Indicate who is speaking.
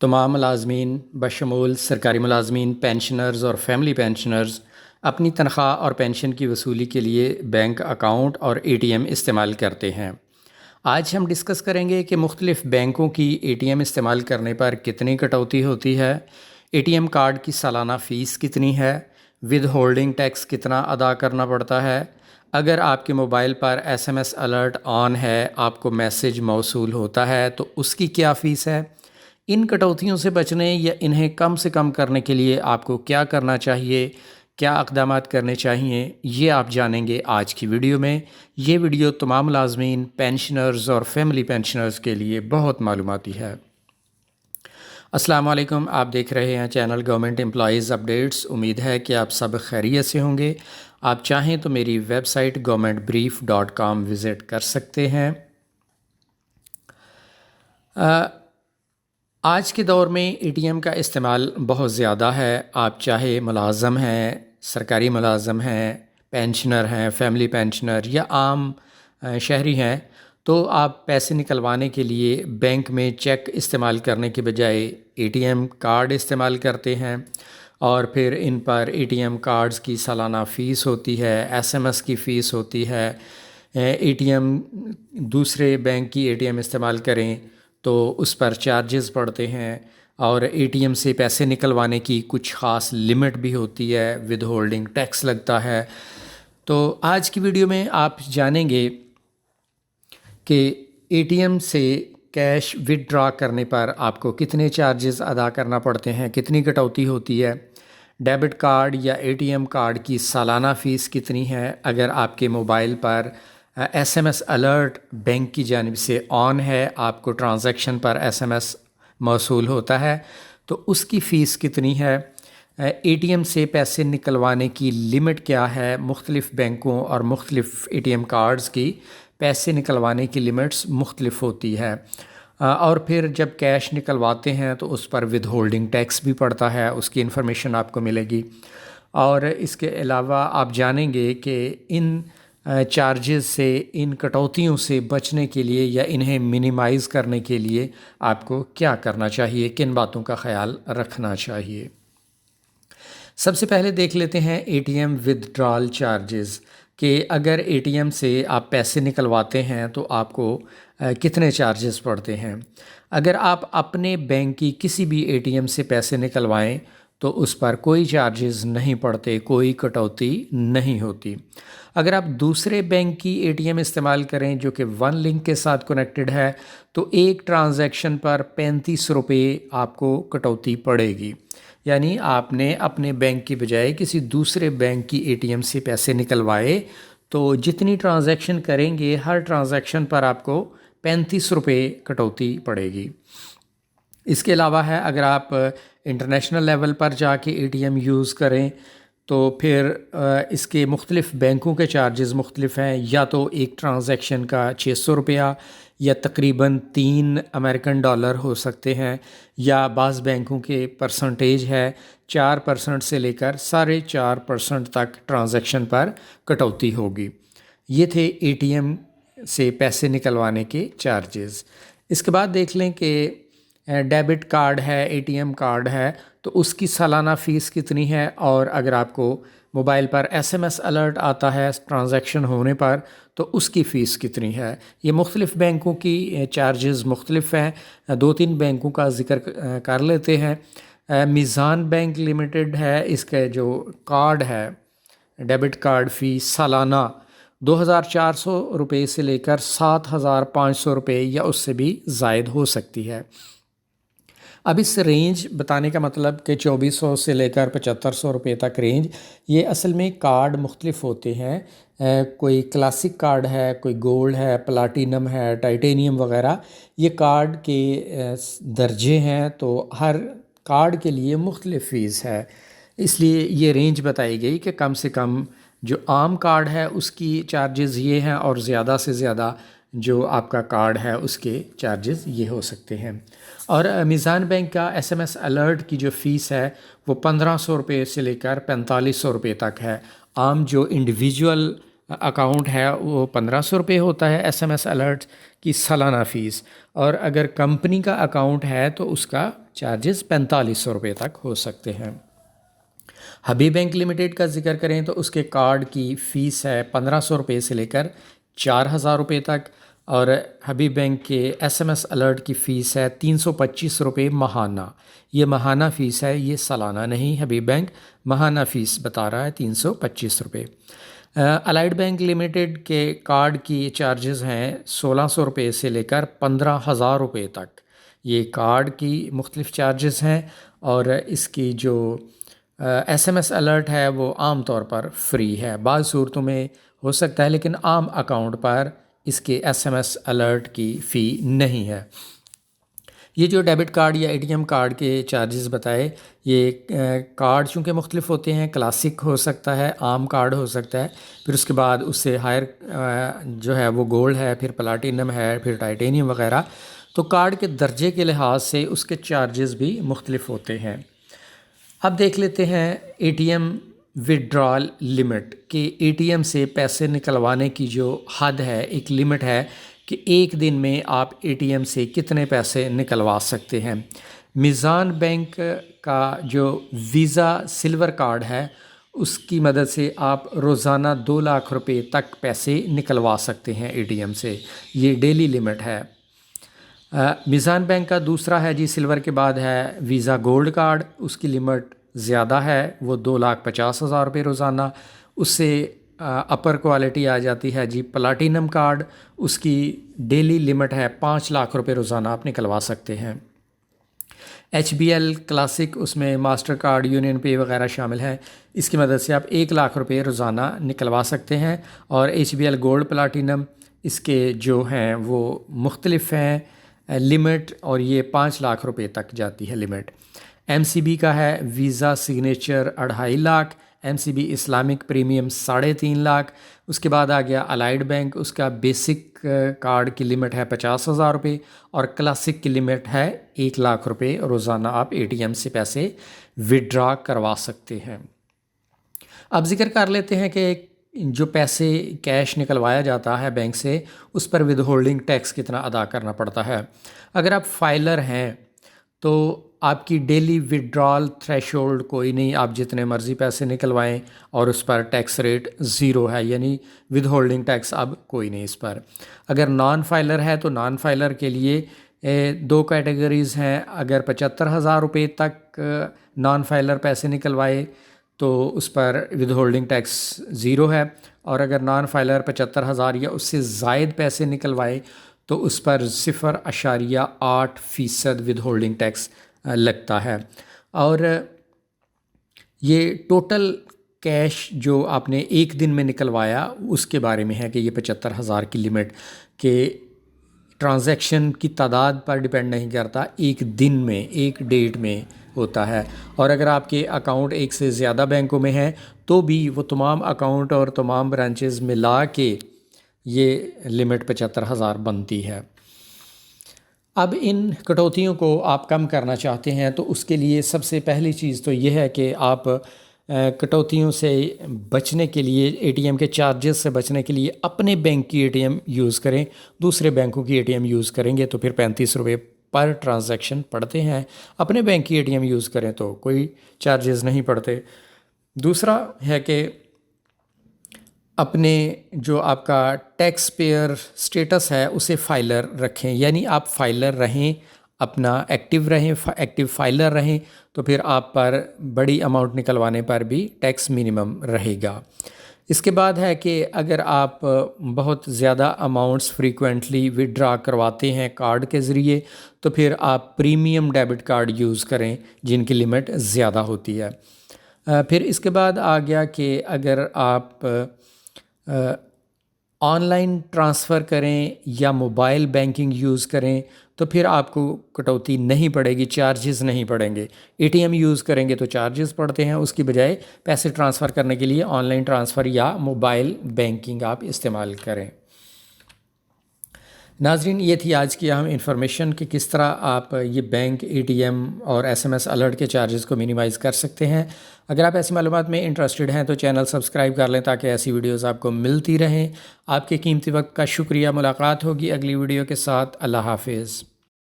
Speaker 1: तमाम मुलाजमीन बशमूल सरकारी मुलाजमीन पेंशनर्स और फैमिली पेंशनर्स अपनी तनख्वाह और पेंशन की वसूली के लिए बैंक अकाउंट और एटीएम इस्तेमाल करते हैं। आज हम डिस्कस करेंगे कि मुख्तलिफ़ बैंकों की एटीएम इस्तेमाल करने पर कितनी कटौती होती है, एटीएम कार्ड की सालाना फ़ीस कितनी है, विद होल्डिंग टैक्स कितना अदा करना पड़ता है, अगर आपके मोबाइल पर एसएमएस अलर्ट ऑन है, आपको मैसेज मौसूल होता है तो उसकी क्या फ़ीस है। इन कटौतियों से बचने या इन्हें कम से कम करने के लिए आपको क्या करना चाहिए, क्या इक़दामात करने चाहिए, ये आप जानेंगे आज की वीडियो में। ये वीडियो तमाम मुलाज़मीन पेंशनर्स और फैमिली पेंशनर्स के लिए बहुत मालूमाती है। अस्सलाम वालेकुम, आप देख रहे हैं चैनल गवर्नमेंट एम्प्लॉयज़ अपडेट्स। उम्मीद है कि आप सब खैरियत से होंगे। आप चाहें तो मेरी वेबसाइट governmentbrief.com विज़िट कर सकते हैं। आज के दौर में एटीएम का इस्तेमाल बहुत ज़्यादा है। आप चाहे मुलाज़म हैं, सरकारी मुलाज़म हैं, पेंशनर हैं, फैमिली पेंशनर या आम शहरी हैं, तो आप पैसे निकलवाने के लिए बैंक में चेक इस्तेमाल करने के बजाय एटीएम कार्ड इस्तेमाल करते हैं और फिर इन पर एटीएम कार्ड्स की सालाना फ़ीस होती है, एसएमएस की फ़ीस होती है। एटीएम दूसरे बैंक की एटीएम इस्तेमाल करें तो उस पर चार्जेस पड़ते हैं और एटीएम से पैसे निकलवाने की कुछ ख़ास लिमिट भी होती है, विद होल्डिंग टैक्स लगता है। तो आज की वीडियो में आप जानेंगे कि एटीएम से कैश विदड्रॉ करने पर आपको कितने चार्जेस अदा करना पड़ते हैं, कितनी कटौती होती है, डेबिट कार्ड या एटीएम कार्ड की सालाना फ़ीस कितनी है, अगर आपके मोबाइल पर एसएमएस अलर्ट बैंक की जानिब से ऑन है, आपको ट्रांजैक्शन पर एसएमएस मौसूल होता है तो उसकी फ़ीस कितनी है, एटीएम से पैसे निकलवाने की लिमिट क्या है। मुख्तलिफ़ बैंकों और मुख्तलिफ़ एटीएम कार्ड्स की पैसे निकलवाने की लिमिट्स मुख्तलिफ होती है और फिर जब कैश निकलवाते हैं तो उस पर विद होल्डिंग टैक्स भी पड़ता है, उसकी इन्फॉर्मेशन आपको मिलेगी। और इसके अलावा आप जानेंगे कि इन चार्जेस से, इन कटौतियों से बचने के लिए या इन्हें मिनिमाइज़ करने के लिए आपको क्या करना चाहिए, किन बातों का ख्याल रखना चाहिए। सबसे पहले देख लेते हैं एटीएम विदड्रॉल चार्जेस कि अगर एटीएम से आप पैसे निकलवाते हैं तो आपको कितने चार्जेस पड़ते हैं। अगर आप अपने बैंक की किसी भी एटीएम से पैसे निकलवाएं तो उस पर कोई चार्जेस नहीं पड़ते, कोई कटौती नहीं होती। अगर आप दूसरे बैंक की एटीएम इस्तेमाल करें जो कि वन लिंक के साथ कनेक्टेड है तो एक ट्रांजैक्शन पर 35 रुपये आपको कटौती पड़ेगी। यानी आपने अपने बैंक की बजाय किसी दूसरे बैंक की एटीएम से पैसे निकलवाए तो जितनी ट्रांजैक्शन करेंगे हर ट्रांजैक्शन पर आपको 35 रुपये कटौती पड़ेगी। इसके अलावा है अगर आप इंटरनेशनल लेवल पर जाके एटीएम यूज़ करें तो फिर इसके मुख्तलिफ़ बैंकों के चार्जेस मुख्तलिफ हैं। या तो एक ट्रांजैक्शन का 600 रुपया या तकरीबन $3 हो सकते हैं, या बाज़ बैंकों के परसेंटेज है 4% से लेकर 4.5% तक ट्रांजैक्शन पर कटौती होगी। ये थे एटीएम से पैसे निकलवाने के चार्जेस। इसके बाद देख लें कि डेबिट कार्ड है, एटीएम कार्ड है तो उसकी सालाना फ़ीस कितनी है, और अगर आपको मोबाइल पर एसएमएस अलर्ट आता है ट्रांजैक्शन होने पर तो उसकी फ़ीस कितनी है। ये मुख्तलिफ़ बैंकों की चार्जेस मुख्तलिफ़ हैं। 2-3 बैंकों का ज़िक्र कर लेते हैं। मीज़ान बैंक लिमिटेड है, इसका जो कार्ड है डेबिट कार्ड फ़ीस सालाना 2,400 रुपये से लेकर 7,500 रुपये या उससे भी ज़ायद हो सकती है। अब इस रेंज बताने का मतलब कि 2400 से लेकर 7500 रुपये तक रेंज, ये असल में कार्ड मुख्तलिफ होते हैं। कोई क्लासिक कार्ड है, कोई गोल्ड है, प्लाटीनम है, टाइटेनियम वगैरह, ये कार्ड के दर्जे हैं तो हर कार्ड के लिए मुख्तलिफ फ़ीस है। इसलिए ये रेंज बताई गई कि कम से कम जो आम कार्ड है उसकी चार्जेस ये हैं और ज़्यादा से ज़्यादा जो आपका कार्ड है उसके चार्जेस ये हो सकते हैं। और मीज़ान बैंक का एसएमएस अलर्ट की जो फ़ीस है वो 1500 रुपये से लेकर 4500 रुपये तक है। आम जो इंडिविजुअल اکاؤنٹ ہے وہ 1500 روپے ہوتا ہے ایس ایم ایس الرٹ کی سالانہ فیس، اور اگر کمپنی کا اکاؤنٹ ہے تو اس کا چارجز 4500 روپے تک ہو سکتے ہیں۔ حبیب بینک لمیٹڈ کا ذکر کریں تو اس کے کارڈ کی فیس ہے 1500 روپے سے لے کر 4000 روپے تک، اور حبیب بینک کے ایس ایم ایس الرٹ کی فیس ہے 325 روپے ماہانہ۔ یہ ماہانہ فیس ہے، یہ سالانہ نہیں، حبیب بینک ماہانہ فیس بتا رہا ہے 325 روپے۔ الائڈ بینک لمیٹڈ کے کارڈ کی چارجز ہیں 1600 روپے سے لے کر 15,000 روپے تک۔ یہ کارڈ کی مختلف چارجز ہیں، اور اس کی جو ایس ایم ایس الرٹ ہے وہ عام طور پر فری ہے، بعض صورتوں میں ہو سکتا ہے لیکن عام اکاؤنٹ پر اس کے ایس ایم ایس الرٹ کی فی نہیں ہے۔ یہ جو ڈیبٹ کارڈ یا اے ٹی ایم کارڈ کے چارجز بتائے، یہ کارڈ چونکہ مختلف ہوتے ہیں، کلاسک ہو سکتا ہے، عام کارڈ ہو سکتا ہے، پھر اس کے بعد اس سے ہائر جو ہے وہ گولڈ ہے، پھر پلاٹینم ہے، پھر ٹائٹینیم وغیرہ، تو کارڈ کے درجے کے لحاظ سے اس کے چارجز بھی مختلف ہوتے ہیں۔ اب دیکھ لیتے ہیں A T M withdrawal limit, کہ اے ٹی ایم سے پیسے نکلوانے کی جو حد ہے، ایک لمٹ ہے کہ ایک دن میں آپ اے ٹی ایم سے کتنے پیسے نکلوا سکتے ہیں۔ میزان بینک کا جو ویزا سلور کارڈ ہے، اس کی مدد سے آپ روزانہ 2 لاکھ روپے تک پیسے نکلوا سکتے ہیں اے ٹی ایم سے، یہ ڈیلی لمٹ ہے۔ میزان بینک کا دوسرا ہے جی سلور کے بعد ہے ویزا گولڈ کارڈ، اس کی لمٹ زیادہ ہے، وہ 2,50,000 روپے روزانہ۔ اس سے اپر کوالٹی آ جاتی ہے جی پلاٹینم کارڈ، اس کی ڈیلی لمٹ ہے 5 لاکھ روپے روزانہ آپ نکلوا سکتے ہیں۔ ایچ بی ایل کلاسک، اس میں ماسٹر کارڈ، یونین پے وغیرہ شامل ہیں، اس کی مدد سے آپ 1 لاکھ روپے روزانہ نکلوا سکتے ہیں۔ اور H B L gold platinum, اس کے جو ہیں وہ مختلف ہیں لمٹ، اور یہ 5 لاکھ روپے تک جاتی ہے لمٹ۔ ایم سی بی کا ہے visa signature 2.5 lakh, M C B Islamic premium 3.5 lakh. اس کے بعد آ گیا الائڈ بینک، اس کا بیسک کارڈ کی لمٹ ہے 50,000 روپے، اور کلاسک کی لمٹ ہے 1 لاکھ روپے روزانہ آپ اے ٹی ایم سے پیسے وڈرا کروا سکتے ہیں۔ اب ذکر کر لیتے ہیں کہ جو پیسے کیش نکلوایا جاتا ہے بینک سے، اس پر ود ہولڈنگ ٹیکس کتنا ادا کرنا پڑتا ہے۔ اگر آپ فائلر ہیں تو آپ کی ڈیلی وڈرال تھریش ہولڈ کوئی نہیں، آپ جتنے مرضی پیسے نکلوائیں، اور اس پر ٹیکس ریٹ 0 ہے، یعنی ود ہولڈنگ ٹیکس اب کوئی نہیں اس پر۔ اگر نان فائلر ہے تو نان فائلر کے لیے 2 کیٹیگریز ہیں، اگر 75,000 روپے تک نان فائلر پیسے نکلوائے تو اس پر ود ہولڈنگ ٹیکس 0 ہے، اور اگر نان فائلر 75,000 یا اس سے زائد پیسے نکلوائے تو اس پر 0.8% ود ہولڈنگ ٹیکس لگتا ہے۔ اور یہ ٹوٹل کیش جو آپ نے ایک دن میں نکلوایا اس کے بارے میں ہے کہ یہ 75,000 کی لمٹ، کہ ٹرانزیکشن کی تعداد پر ڈیپینڈ نہیں کرتا، ایک دن میں، ایک ڈیٹ میں ہوتا ہے۔ اور اگر آپ کے اکاؤنٹ ایک سے زیادہ بینکوں میں ہیں تو بھی وہ تمام اکاؤنٹ اور تمام برانچز ملا کے یہ لمٹ 75,000 بنتی ہے۔ اب ان کٹوتیوں کو آپ کم کرنا چاہتے ہیں تو اس کے لیے سب سے پہلی چیز تو یہ ہے کہ آپ کٹوتیوں سے بچنے کے لیے، اے ٹی ایم کے چارجز سے بچنے کے لیے اپنے بینک کی اے ٹی ایم یوز کریں۔ دوسرے بینکوں کی اے ٹی ایم یوز کریں گے تو پھر 35 روپے پر ٹرانزیکشن پڑتے ہیں، اپنے بینک کی اے ٹی ایم یوز کریں تو کوئی چارجز نہیں پڑتے۔ دوسرا ہے کہ اپنے جو آپ کا ٹیکس پیئر سٹیٹس ہے اسے فائلر رکھیں، یعنی آپ فائلر رہیں، اپنا ایکٹیو رہیں، ایکٹیو فائلر رہیں، تو پھر آپ پر بڑی اماؤنٹ نکلوانے پر بھی ٹیکس منیمم رہے گا۔ اس کے بعد ہے کہ اگر آپ بہت زیادہ اماؤنٹس فریکوینٹلی وڈرا کرواتے ہیں کارڈ کے ذریعے تو پھر آپ پریمیم ڈیبٹ کارڈ یوز کریں جن کی لمٹ زیادہ ہوتی ہے۔ پھر اس کے بعد آ گیا کہ اگر آپ آن لائن ٹرانسفر کریں یا موبائل بینکنگ یوز کریں تو پھر آپ کو کٹوتی نہیں پڑے گی، چارجز نہیں پڑیں گے۔ اے ٹی ایم یوز کریں گے تو چارجز پڑتے ہیں، اس کی بجائے پیسے ٹرانسفر کرنے کے لیے آن لائن ٹرانسفر یا موبائل بینکنگ آپ استعمال کریں۔ ناظرین، یہ تھی آج کی اہم انفارمیشن کہ کس طرح آپ یہ بینک، اے ٹی ایم اور ایس ایم ایس الرٹ کے چارجز کو منیمائز کر سکتے ہیں۔ اگر آپ ایسی معلومات میں انٹرسٹڈ ہیں تو چینل سبسکرائب کر لیں تاکہ ایسی ویڈیوز آپ کو ملتی رہیں۔ آپ کے قیمتی وقت کا شکریہ۔ ملاقات ہوگی اگلی ویڈیو کے ساتھ۔ اللہ حافظ۔